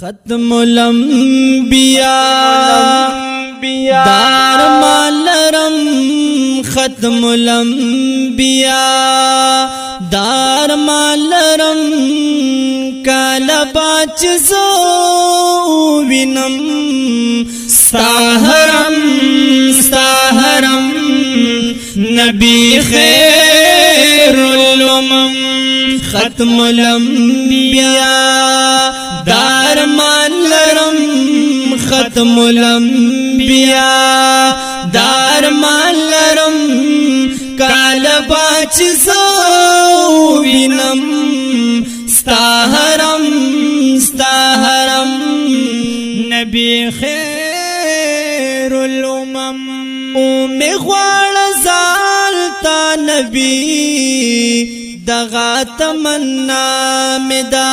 ختم الانبیاء دار مالرم ختم الانبیاء دار مالرم کالا باچ زو وینم ستاهرم نبی خیر الامم ختم الانبیاء دار مالرم ختم الانبیاء دار مالرم کال باچ زو وینم ستاهرم نبی خیر الامم او می غواړ زالتا نبی دغا تمنا مدا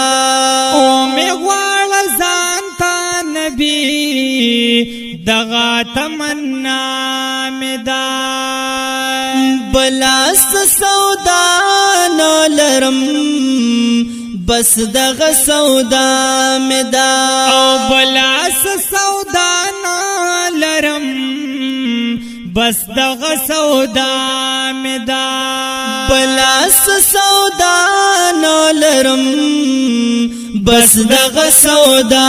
او می غواړ ځانتا نبی دغا تمنا مدا بلاست سودا نولرم بس دغا سودا مدا او بلاست سودا نولرم بس دغا سودا مدا بلاس سودا نولرم بس دغا سودا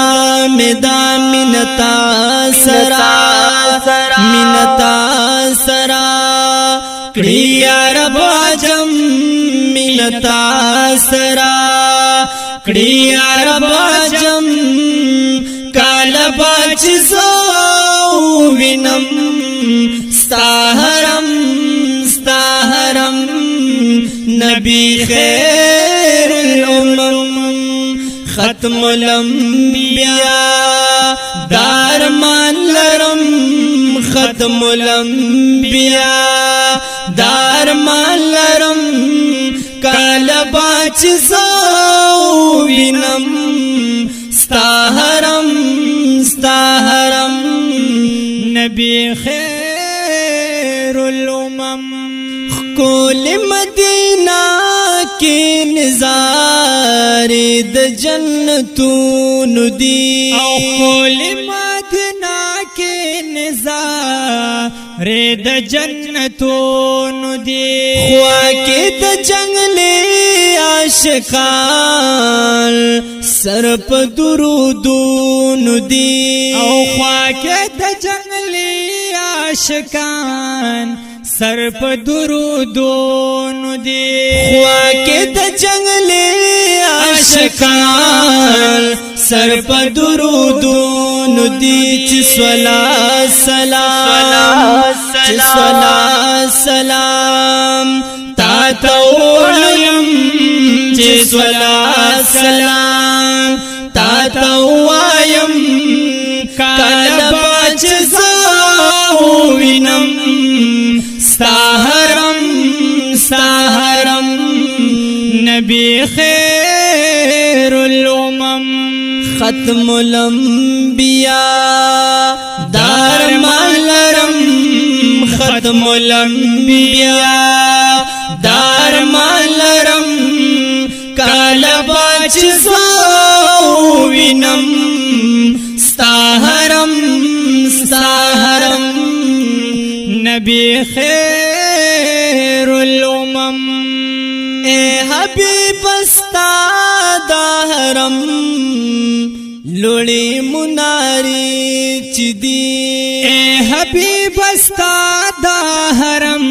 مدا منتا سرا کڑی عرب عجم منتا سرا کڑی عرب عجم کال باچ زو وینم ستاهرم نبی خیر الامم ختم الانبیاء دار مالرم ختم الانبیاء دار مالرم کال باچ زو وینم ستاهرم نبی خیر الامم کول مدینہ کی نظارے د جنتون دی او کول مدینہ کی نظارے د جنتون دی خوا کے د جنگلی عاشقان سر په درودون دی او خوا کے د جنگلی عاشقان سر په درودون دی خوا کې د جنگلی عاشقان سر په درودون دی چې صلات سلام تا ته وایم چې صلات سلام تا ته وایم کله باچ زو وینم ستاهرم نبی خیر الامم ختم الانبیاء دار مالرم ختم الانبیاء دار مالرم کال باچ زو وینم ستاهرم نبی خیر الامم اے حبیب استا دا حرم لوڑی مناری چی دی اے حبیب استا دا حرم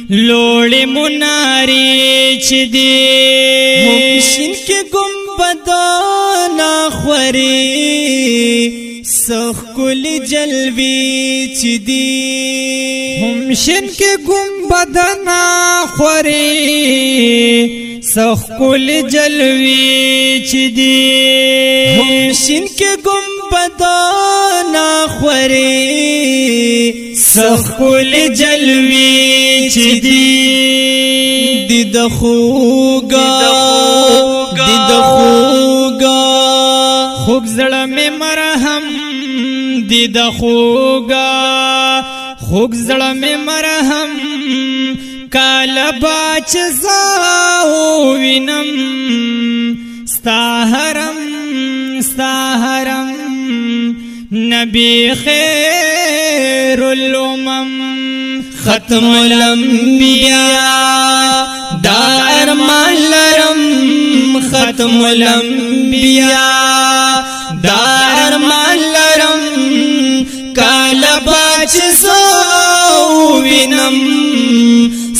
لوڑی مناری چی دی ہمشن کے گنبدانا خوری سخ کل جلوی چی دی ہمشن کے گنبدنا خوری سخ کل جلوی چی دی ہمشن کے گنبدانا خوری سخ کل جلوی چی دی دید خوگا خوگ زڑا میں مرہم دید خوگا خوگ زڑا میں مرہم کال باچ زو وینم ستا حرم ستا حرم نبی خیر الامم ختم الانبیاء دا ارمان لرم ختم الانبیاء دا ارمان لرم کالا باچ زو وینم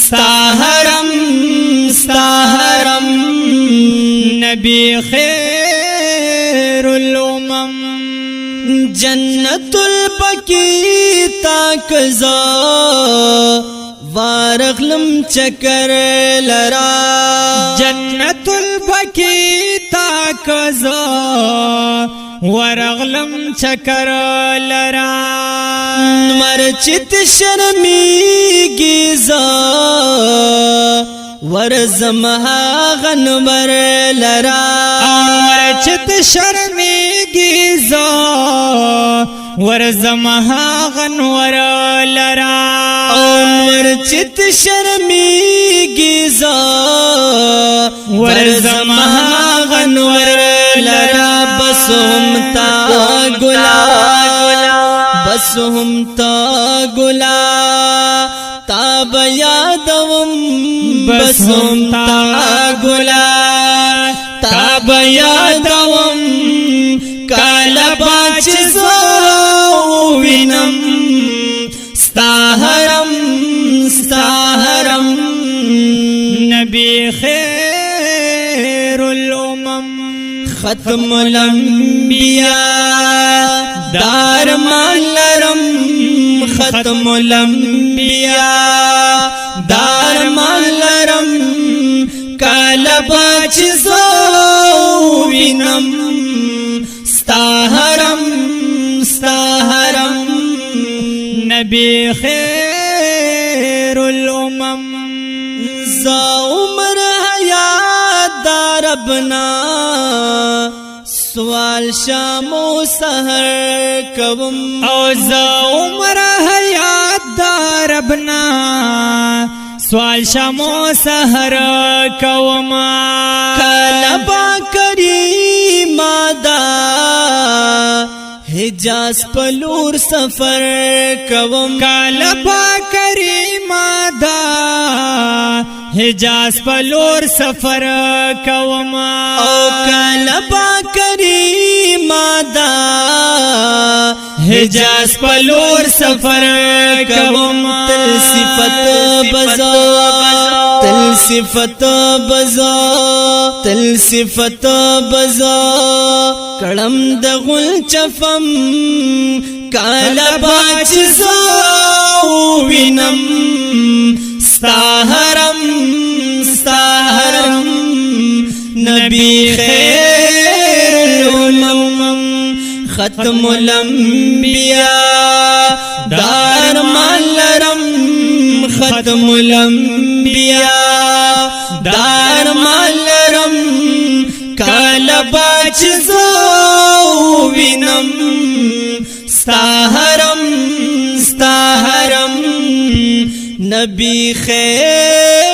ستا حرم نبی خیر الامم جنت البقیع تاکزا وارغلم چکر لرا جنت البقیع تاکزا ورغلم چکر لرا مرچت شرمیگی زا ورزمها غنور لرا مرچت شرمیگی زا ورزمها غنور لرا مرچت شرمیگی زا ورزمها غنور لرا بسهم تا گلا بسهم تا گلا تاب یادوم بسهم تا گلا تاب یادوم کالا باچ زو وینم ستا حرم نبی خیر الامم ختم الانبیاء دار مان لرم ختم الانبیاء دار مان لرم کالا باچ زو وینم ستا حرم نبی خیر الامم زا عمر حیات دار ابنا سوال شام و سحر کوم او زا عمر حیات دار ابنا سوال شام و سحر کوم کالا با کریم دا حجاز پلور سفر کوم کالا با کریم دا حجاز پلور سفر کوم او کالا با کریم دا حجاز پلور سفر کوم تل صفت بزا تل صفت بزا کڑم دغل چفم کالا باچ زو وینم ستا حرم نبی خیر الامم ختم الانبیاء دار مان لرم ختم الانبیاء دار مان لرم کالا باچ زو وینم ستا حرم نبی خیر